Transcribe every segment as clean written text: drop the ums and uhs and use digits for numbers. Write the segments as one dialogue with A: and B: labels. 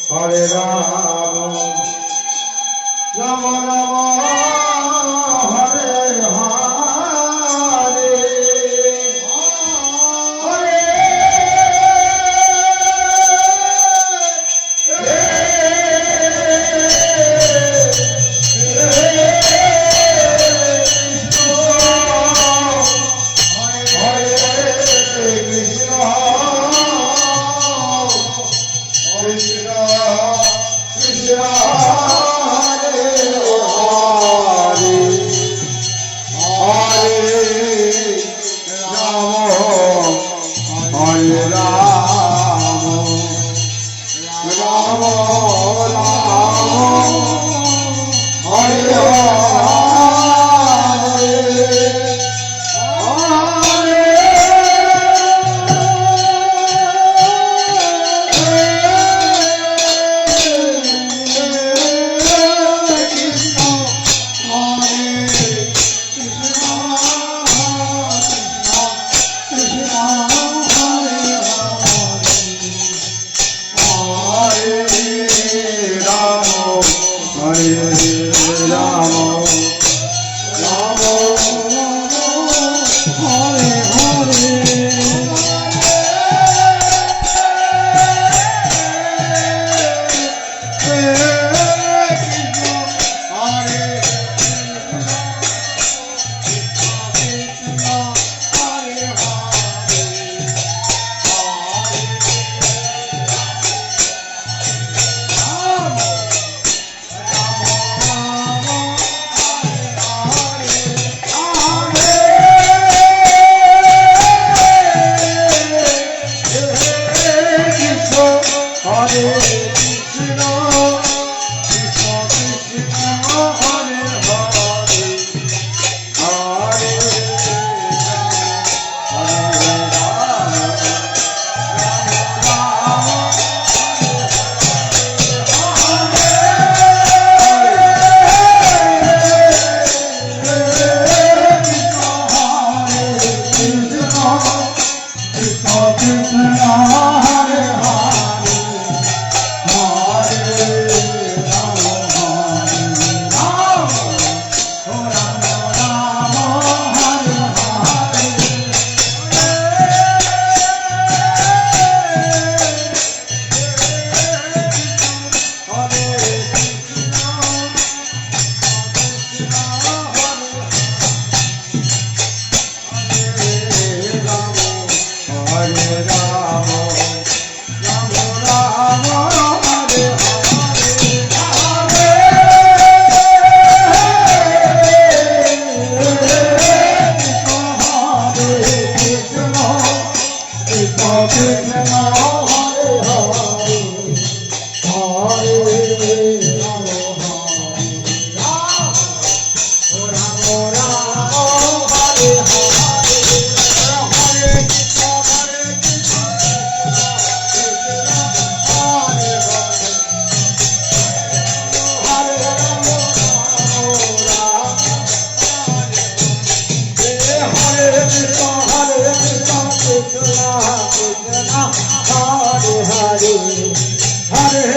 A: Hare Rama, Rama Rama, Hare Hare, Hare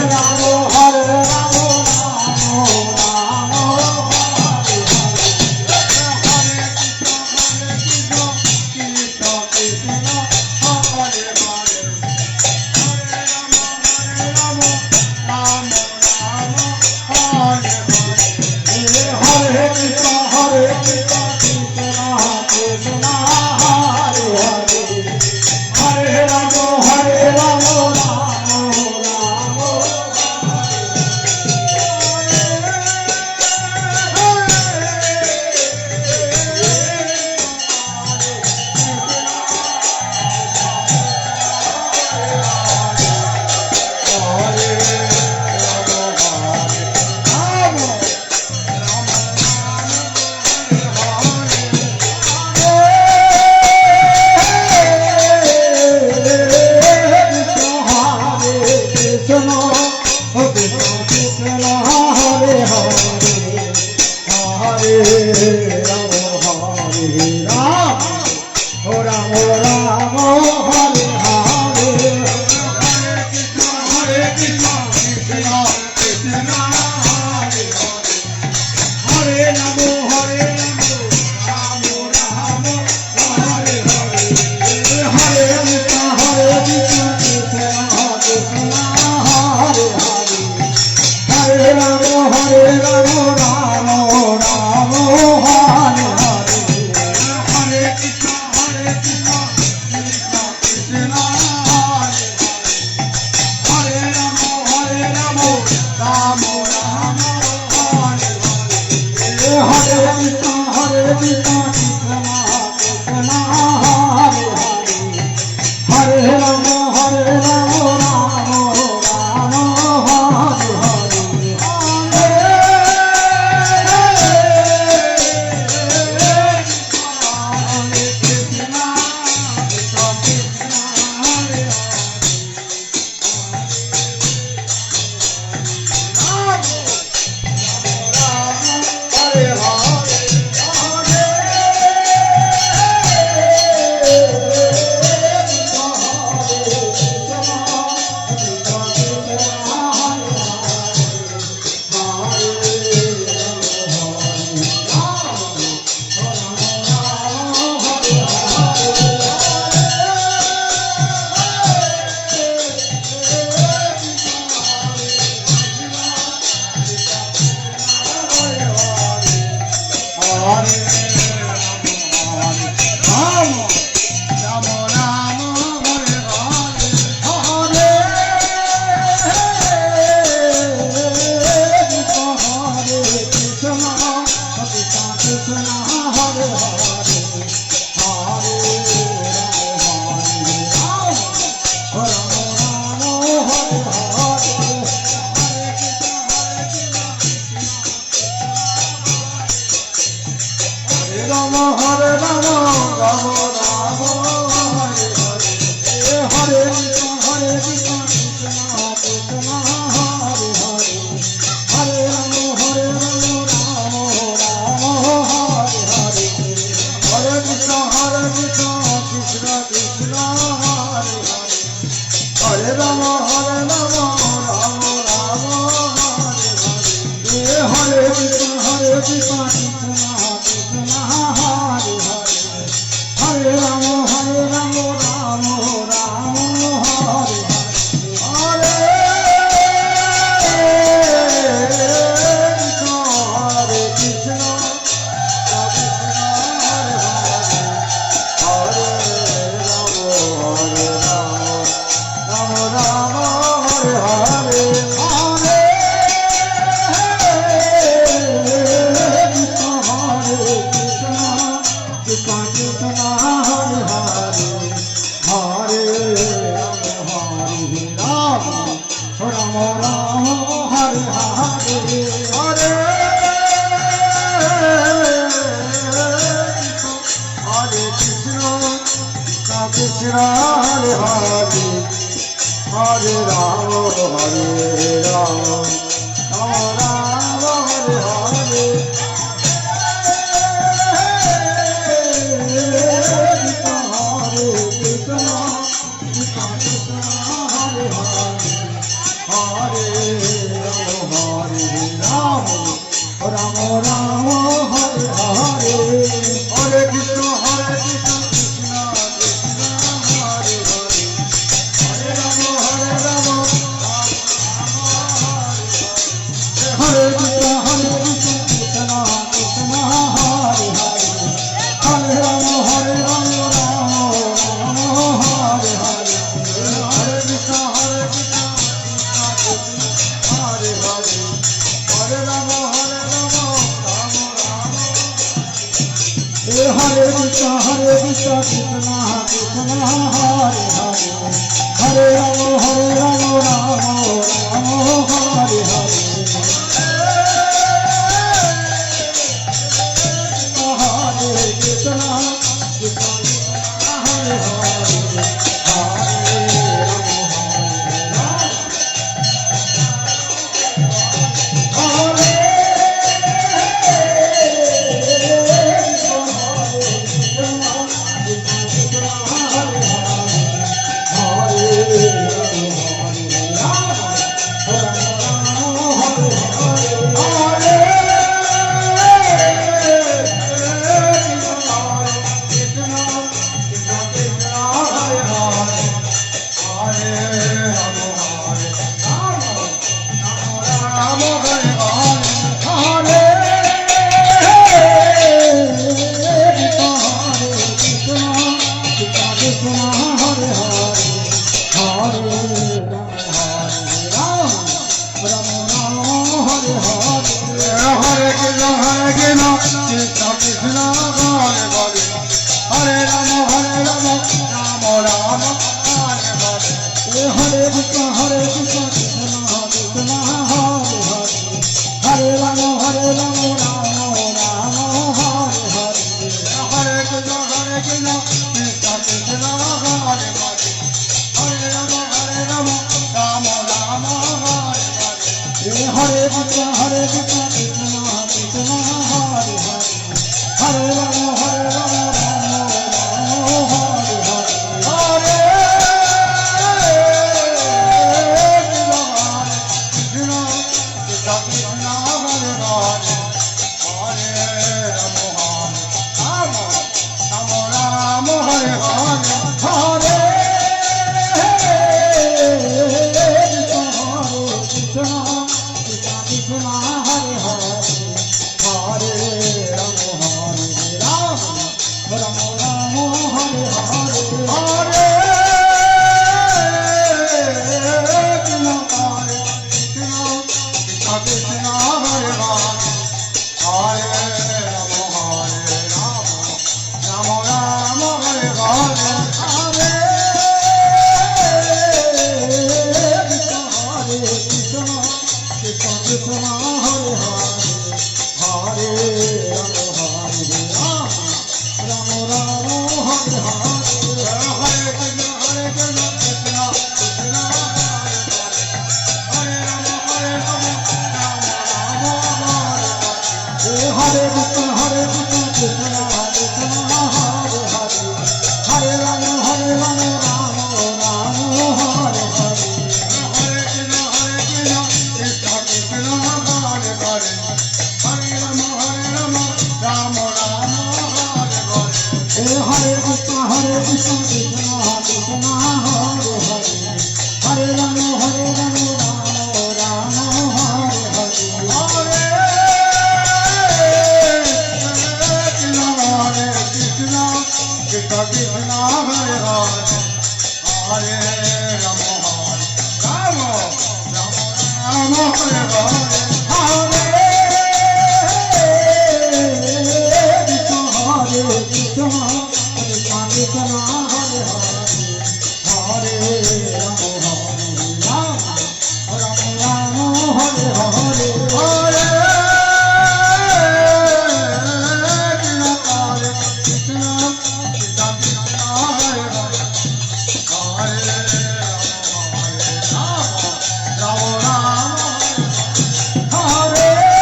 A: Hare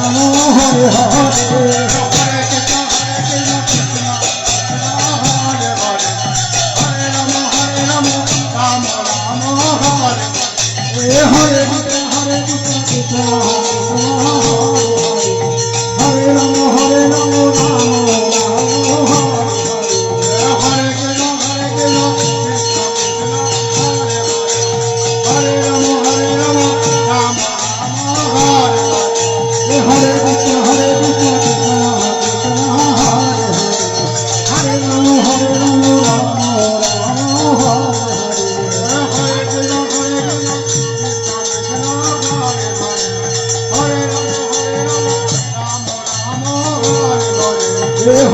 B: Hare Hare Hare Hare Krishna Hare Ram Hare Ram Ram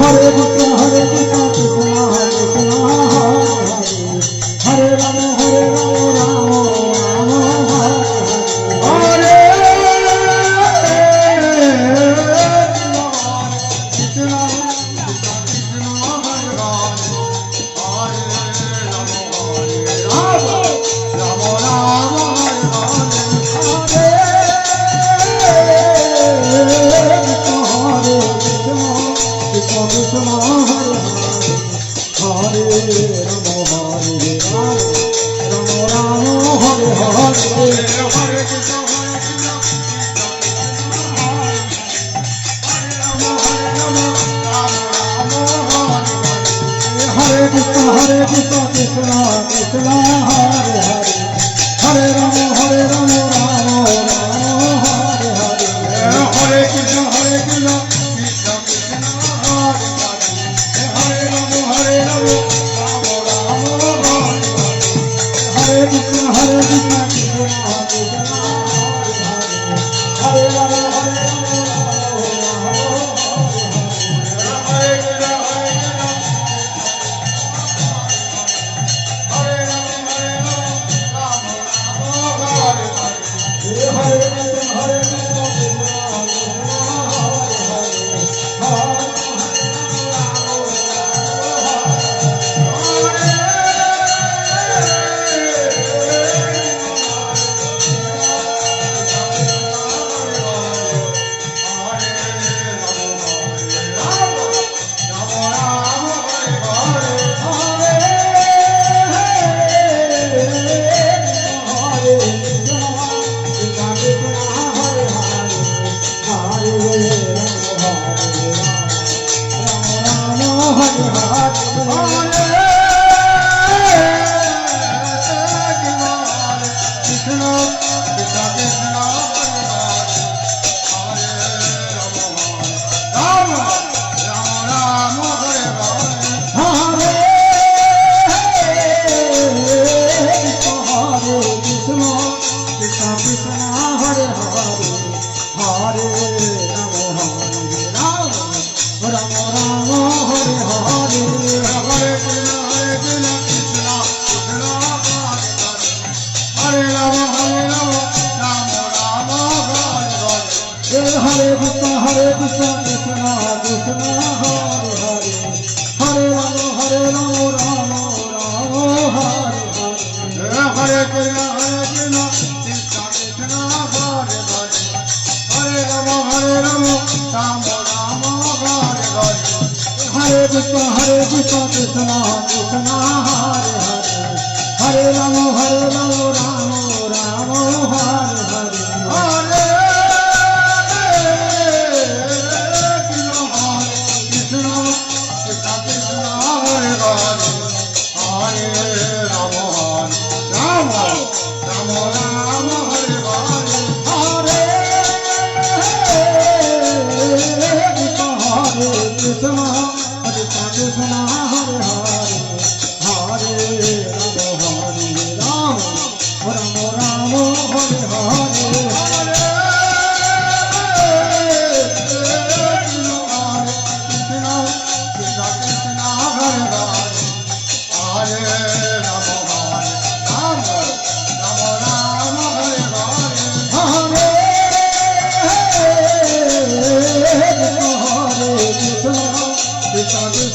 B: Hare Krishna Hare Krishna Krishna Krishna Hare Hare Ram Hare Ram Ram Ram Hare Krishna Hare Krishna Krishna Krishna Hare Ram Hare Ram Ram Ram Hare Krishna Krishna Krishna Hare Hare Hare Rama Rama Rama Hare Hare Hare Krishna Krishna Krishna Hare Rama Rama Rama Hare Krishna Krishna Krishna Hare Rama Hare Krishna Krishna Krishna Hare Hare Hare Rama Rama Rama Hare Hare Krishna Krishna Krishna Hare Hare Hare Rama Rama Rama Hare Hare Hare Krishna Krishna Krishna Hare Hare Hare Rama Rama Rama Hare Hare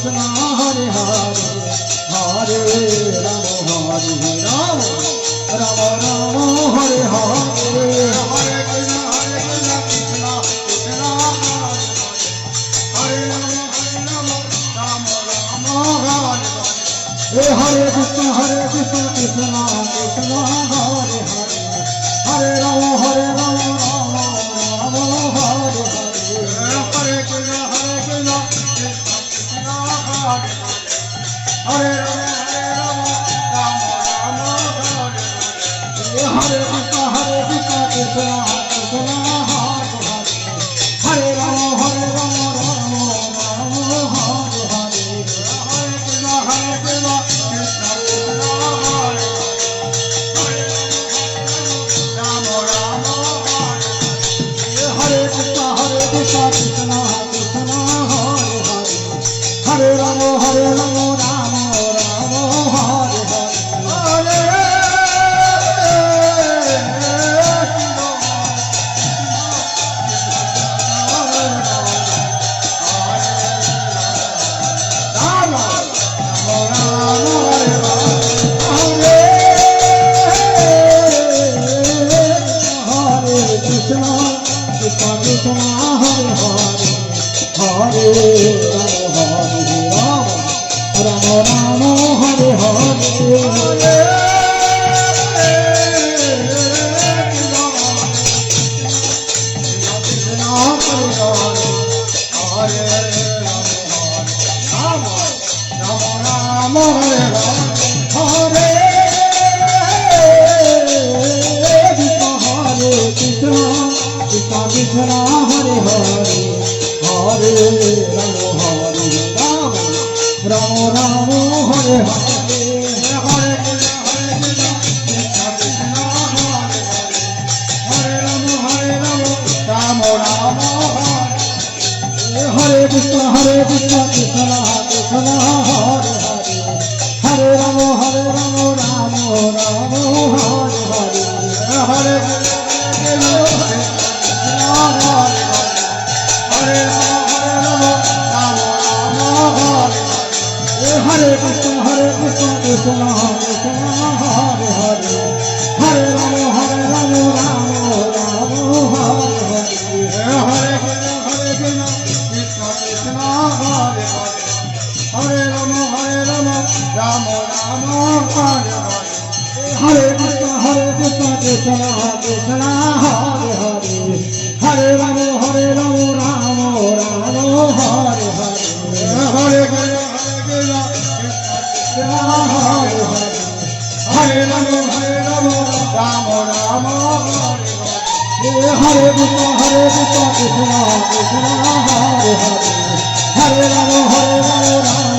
B: Krishna Hare Krishna Krishna Hare Hare Hare Ram Hare Ram Ram Ram Hare Hare
A: Hare Krishna Krishna Hare Hare Ram Ram Ram Hare
B: Hare Krishna Krishna Krishna Hare Hare Ram Ram Ram Hare Hare
A: Hare Krishna Krishna Krishna Hare Ram Ram
B: Hare Krishna Krishna Krishna Hare Hare Hare Ram Ram Ram Hare Hare Hare Krishna Krishna Krishna Hare Hare Hare Ram Ram Ram Hare Hare
A: Ram Hare
B: Hare Krishna Hare Krishna Krishna Krishna Hare Hare Hare Ram Ram Ram Hare Hare
A: Hare Krishna Krishna Krishna Hare Hare Ram Ram
B: Hare Krishna Krishna Krishna Krishna Hare Hare Hare Ram Ram Ram Hare Hare
A: Hare
B: Hare Krishna Krishna Krishna Krishna Hare Hare Hare Ram Ram Ram Hare Hare
A: Hare Krishna Krishna Krishna Hare Hare Ram Ram Ram Hare Hare
B: Hare Krishna Krishna Krishna Hare Hare Hare Ram Ram Ram Hare Hare
A: Hare Krishna Krishna Hare Hare Ram Ram Ram Hare
B: Hare Krishna Krishna Krishna Hare Hare Hare Ram Ram